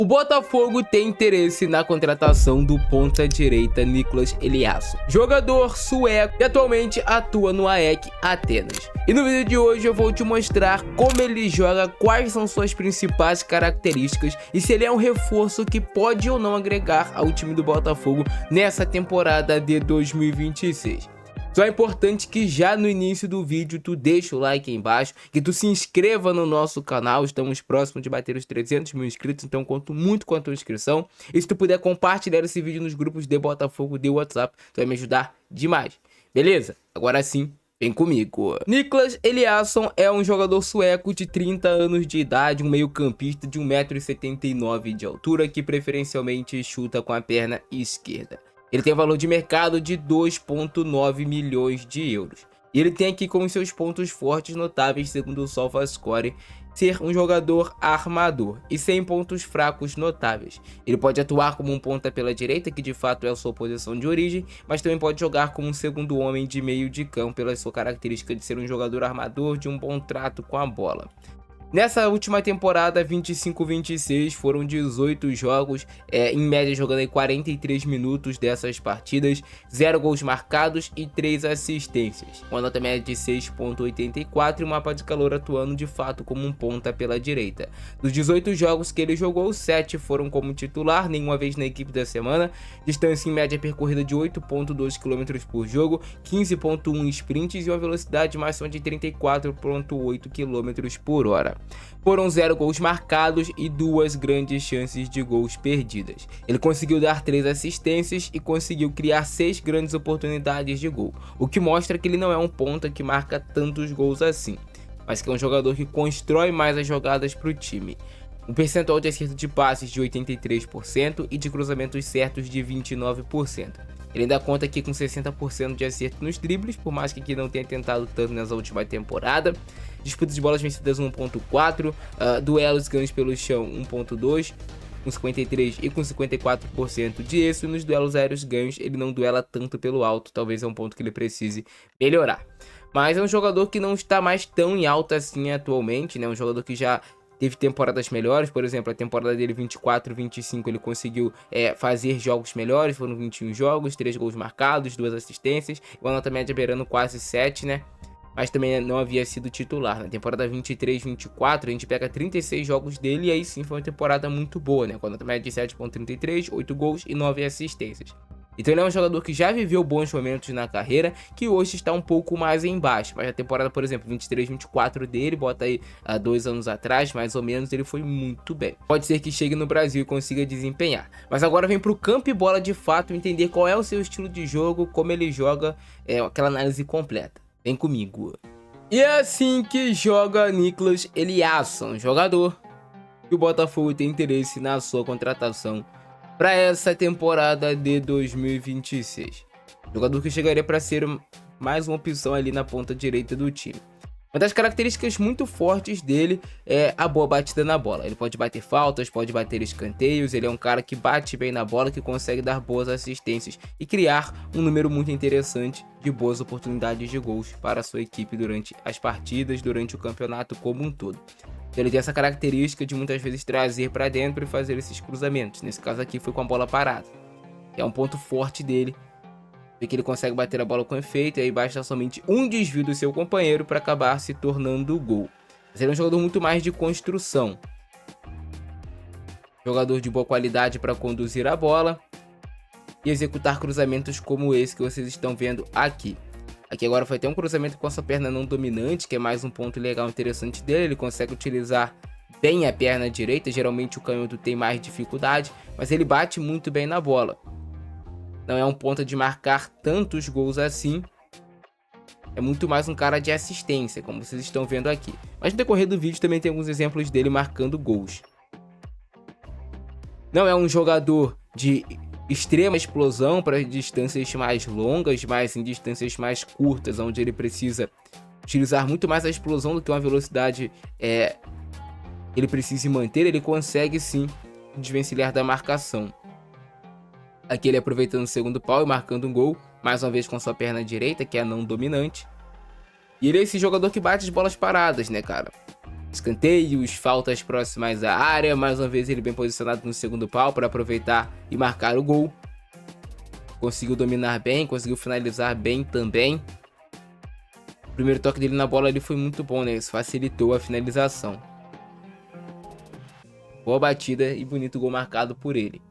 O Botafogo tem interesse na contratação do ponta-direita Nicolas Eliasson, jogador sueco que atualmente atua no AEK Atenas. E no vídeo de hoje eu vou te mostrar como ele joga, quais são suas principais características e se ele é um reforço que pode ou não agregar ao time do Botafogo nessa temporada de 2026. Só é importante que já no início do vídeo tu deixa o like aí embaixo, que tu se inscreva no nosso canal, estamos próximos de bater os 300 mil inscritos, então conto muito com a tua inscrição. E se tu puder compartilhar esse vídeo nos grupos de Botafogo de WhatsApp, tu vai me ajudar demais, beleza? Agora sim, vem comigo. Nicolas Eliasson é um jogador sueco de 30 anos de idade, um meio-campista de 1,79 m de altura, que preferencialmente chuta com a perna esquerda. Ele tem um valor de mercado de 2,9 milhões de euros. E ele tem aqui como seus pontos fortes notáveis, segundo o SofaScore, ser um jogador armador e sem pontos fracos notáveis. Ele pode atuar como um ponta pela direita, que de fato é a sua posição de origem, mas também pode jogar como um segundo homem de meio de campo pela sua característica de ser um jogador armador de um bom trato com a bola. Nessa última temporada 25-26 foram 18 jogos, em média jogando aí 43 minutos dessas partidas, 0 gols marcados e 3 assistências. Uma nota média de 6,84 e um mapa de calor atuando de fato como um ponta pela direita. Dos 18 jogos que ele jogou, 7 foram como titular, nenhuma vez na equipe da semana, distância em média percorrida de 8,2 km por jogo, 15,1 sprints e uma velocidade máxima de 34,8 km por hora. Foram 0 gols marcados e 2 grandes chances de gols perdidas. Ele conseguiu dar 3 assistências e conseguiu criar 6 grandes oportunidades de gol, o que mostra que ele não é um ponta que marca tantos gols assim, mas que é um jogador que constrói mais as jogadas para o time. Um percentual de acerto de passes de 83% e de cruzamentos certos de 29%. Ele ainda conta aqui com 60% de acerto nos dribles, por mais que aqui não tenha tentado tanto nessa última temporada. Disputas de bolas vencidas 1,4, duelos ganhos pelo chão 1,2, com 53% e com 54% de êxito. Nos duelos aéreos ganhos ele não duela tanto pelo alto, talvez é um ponto que ele precise melhorar. Mas é um jogador que não está mais tão em alta assim atualmente, né? Um jogador que já teve temporadas melhores, por exemplo, a temporada dele 24-25 ele conseguiu fazer jogos melhores, foram 21 jogos, 3 gols marcados, 2 assistências, uma nota média beirando quase 7, né? Mas também não havia sido titular. Na temporada 23-24 a gente pega 36 jogos dele e aí sim foi uma temporada muito boa, né? Com a nota média de 7,33, 8 gols e 9 assistências. Então ele é um jogador que já viveu bons momentos na carreira, que hoje está um pouco mais embaixo. Mas a temporada, por exemplo, 23-24 dele, bota aí há 2 anos atrás, mais ou menos, ele foi muito bem. Pode ser que chegue no Brasil e consiga desempenhar. Mas agora vem para o campo e bola de fato, entender qual é o seu estilo de jogo, como ele joga, aquela análise completa. Vem comigo. E é assim que joga Nicolas Eliasson, jogador que o Botafogo tem interesse na sua contratação para essa temporada de 2026. Jogador que chegaria para ser mais uma opção ali na ponta direita do time. Uma das características muito fortes dele é a boa batida na bola. Ele pode bater faltas, pode bater escanteios, ele é um cara que bate bem na bola, que consegue dar boas assistências e criar um número muito interessante de boas oportunidades de gols para a sua equipe durante as partidas, durante o campeonato como um todo. Ele tem essa característica de muitas vezes trazer para dentro e fazer esses cruzamentos. Nesse caso aqui foi com a bola parada. É um ponto forte dele, que ele consegue bater a bola com efeito e aí basta somente um desvio do seu companheiro para acabar se tornando o gol. Mas ele é um jogador muito mais de construção. Jogador de boa qualidade para conduzir a bola e executar cruzamentos como esse que vocês estão vendo aqui. Aqui agora foi até um cruzamento com a sua perna não dominante, que é mais um ponto legal interessante dele. Ele consegue utilizar bem a perna direita, geralmente o canhoto tem mais dificuldade, mas ele bate muito bem na bola. Não é um ponta de marcar tantos gols assim, é muito mais um cara de assistência, como vocês estão vendo aqui. Mas no decorrer do vídeo também tem alguns exemplos dele marcando gols. Não é um jogador de extrema explosão para distâncias mais longas, mas em distâncias mais curtas, onde ele precisa utilizar muito mais a explosão do que uma velocidade ele precisa manter, ele consegue sim desvencilhar da marcação. Aqui ele aproveitando o segundo pau e marcando um gol, mais uma vez com sua perna direita, que é a não dominante. E ele é esse jogador que bate as bolas paradas, né, cara? escanteios, faltas próximas à área. Mais uma vez ele bem posicionado no segundo pau para aproveitar e marcar o gol. Conseguiu dominar bem, conseguiu finalizar bem também. O primeiro toque dele na bola ali foi muito bom, né? Isso facilitou a finalização. Boa batida e bonito gol marcado por ele.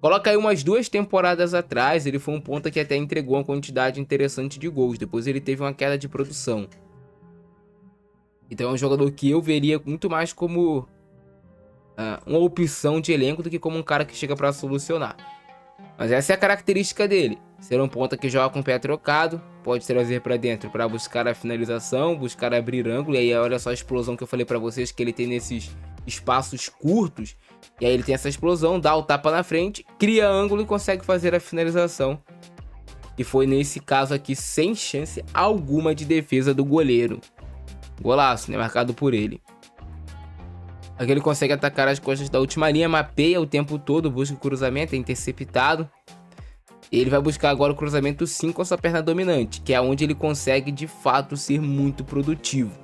Coloca aí umas 2 temporadas atrás, ele foi um ponta que até entregou uma quantidade interessante de gols. Depois ele teve uma queda de produção. Então é um jogador que eu veria muito mais como uma opção de elenco do que como um cara que chega para solucionar. Mas essa é a característica dele. Ser um ponta que joga com o pé trocado, pode trazer para dentro para buscar a finalização, buscar abrir ângulo. E aí olha só a explosão que eu falei para vocês que ele tem nesses espaços curtos. E aí ele tem essa explosão, dá o tapa na frente, cria ângulo e consegue fazer a finalização. E foi nesse caso aqui sem chance alguma de defesa do goleiro. Golaço, né? Marcado por ele. Aqui ele consegue atacar as costas da última linha, mapeia o tempo todo, busca o cruzamento, é interceptado. E ele vai buscar agora o cruzamento sim com a sua perna dominante, que é onde ele consegue de fato ser muito produtivo.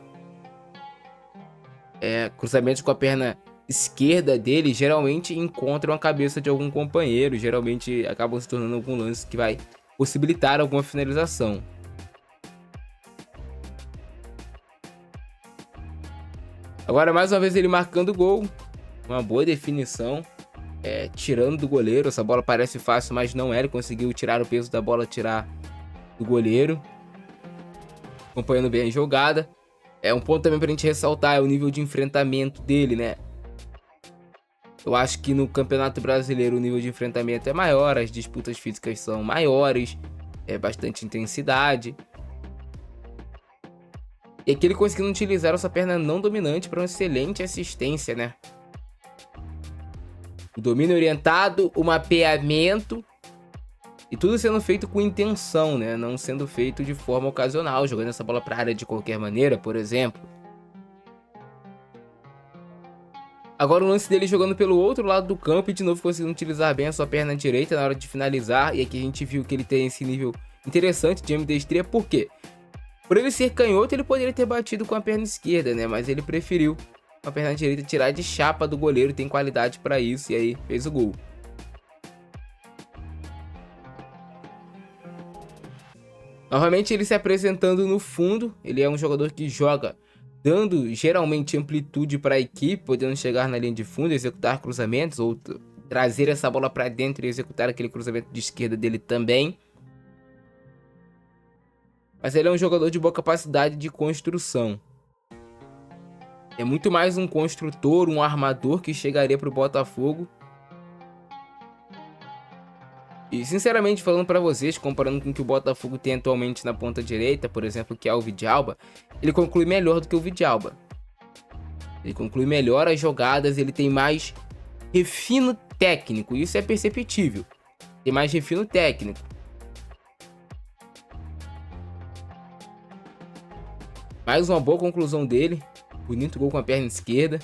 Cruzamentos com a perna esquerda dele geralmente encontram a cabeça de algum companheiro, geralmente acabam se tornando algum lance que vai possibilitar alguma finalização. Agora mais uma vez ele marcando o gol, uma boa definição, tirando do goleiro. Essa bola parece fácil, mas não é, ele conseguiu tirar o peso da bola, tirar do goleiro, acompanhando bem a jogada. Um ponto também pra gente ressaltar é o nível de enfrentamento dele, né? Eu acho que no Campeonato Brasileiro o nível de enfrentamento é maior, as disputas físicas são maiores, bastante intensidade. E aqui ele conseguindo utilizar essa perna não dominante para uma excelente assistência, né? O domínio orientado, o mapeamento e tudo sendo feito com intenção, né? Não sendo feito de forma ocasional, jogando essa bola para a área de qualquer maneira, por exemplo. Agora o lance dele jogando pelo outro lado do campo e de novo conseguindo utilizar bem a sua perna direita na hora de finalizar. E aqui a gente viu que ele tem esse nível interessante de ambidestria, por quê? Por ele ser canhoto, ele poderia ter batido com a perna esquerda, né? Mas ele preferiu com a perna direita tirar de chapa do goleiro, tem qualidade para isso, e aí fez o gol. Novamente ele se apresentando no fundo, ele é um jogador que joga dando geralmente amplitude para a equipe, podendo chegar na linha de fundo, executar cruzamentos ou trazer essa bola para dentro e executar aquele cruzamento de esquerda dele também. Mas ele é um jogador de boa capacidade de construção. É muito mais um construtor, um armador que chegaria para o Botafogo. E sinceramente falando para vocês, comparando com o que o Botafogo tem atualmente na ponta direita, por exemplo, que é o Vidalba, ele conclui melhor do que o Vidalba. Ele conclui melhor as jogadas, ele tem mais refino técnico, isso é perceptível. Tem mais refino técnico. Mais uma boa conclusão dele. Bonito gol com a perna esquerda.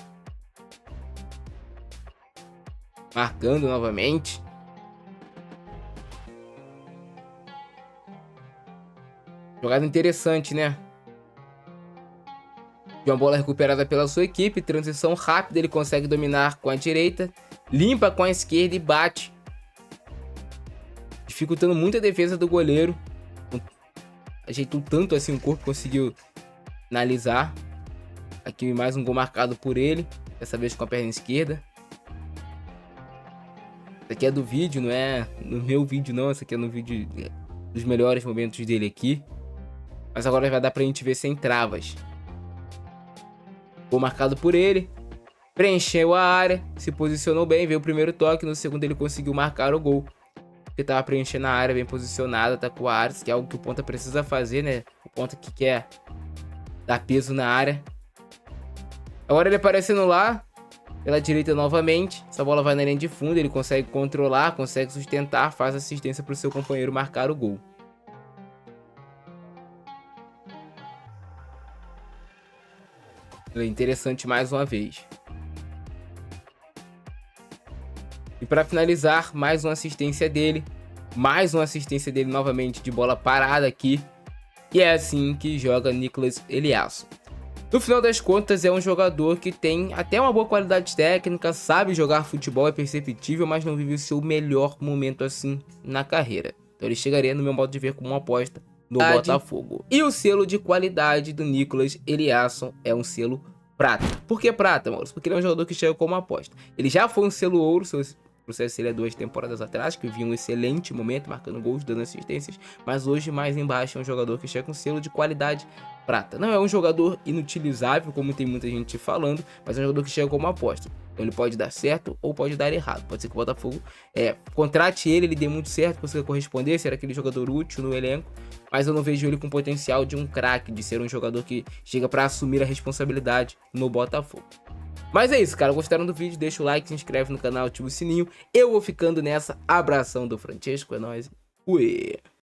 Marcando novamente. Jogada interessante, né? De uma bola recuperada pela sua equipe. Transição rápida, ele consegue dominar com a direita. Limpa com a esquerda e bate. Dificultando muito a defesa do goleiro. Ajeitou tanto assim o corpo, conseguiu finalizar. Aqui mais um gol marcado por ele, dessa vez com a perna esquerda. Isso aqui é do vídeo, não é no meu vídeo não, isso aqui é no vídeo dos melhores momentos dele aqui. Mas agora vai dar pra gente ver sem travas. Gol marcado por ele, preencheu a área, se posicionou bem, veio o primeiro toque, no segundo ele conseguiu marcar o gol. Ele tava preenchendo a área, bem posicionado, atacou a área, que é algo que o ponta precisa fazer, né? O ponta que quer dar peso na área. Agora ele aparecendo lá, pela direita novamente. Essa bola vai na linha de fundo, ele consegue controlar, consegue sustentar, faz assistência para o seu companheiro marcar o gol. É interessante mais uma vez. E para finalizar, mais uma assistência dele. Mais uma assistência dele novamente de bola parada aqui. E é assim que joga Nicolas Eliasson. No final das contas, é um jogador que tem até uma boa qualidade técnica, sabe jogar futebol, é perceptível, mas não vive o seu melhor momento assim na carreira. Então ele chegaria, no meu modo de ver, como uma aposta no Botafogo. E o selo de qualidade do Nicolas Eliasson é um selo prata. Por que prata, Maurício? Porque ele é um jogador que chega como aposta. Ele já foi um selo ouro, pro CSC há 2 temporadas atrás, que vinha um excelente momento, marcando gols, dando assistências, mas hoje mais embaixo é um jogador que chega com selo de qualidade prata. Não é um jogador inutilizável, como tem muita gente falando, mas é um jogador que chega como aposta. Então ele pode dar certo ou pode dar errado. Pode ser que o Botafogo contrate ele dê muito certo, consiga corresponder, ser aquele jogador útil no elenco, mas eu não vejo ele com potencial de um craque, de ser um jogador que chega para assumir a responsabilidade no Botafogo. Mas é isso, cara. Gostaram do vídeo? Deixa o like, se inscreve no canal, ativa o sininho. Eu vou ficando nessa. Abração do Francesco, é nóis. Ué.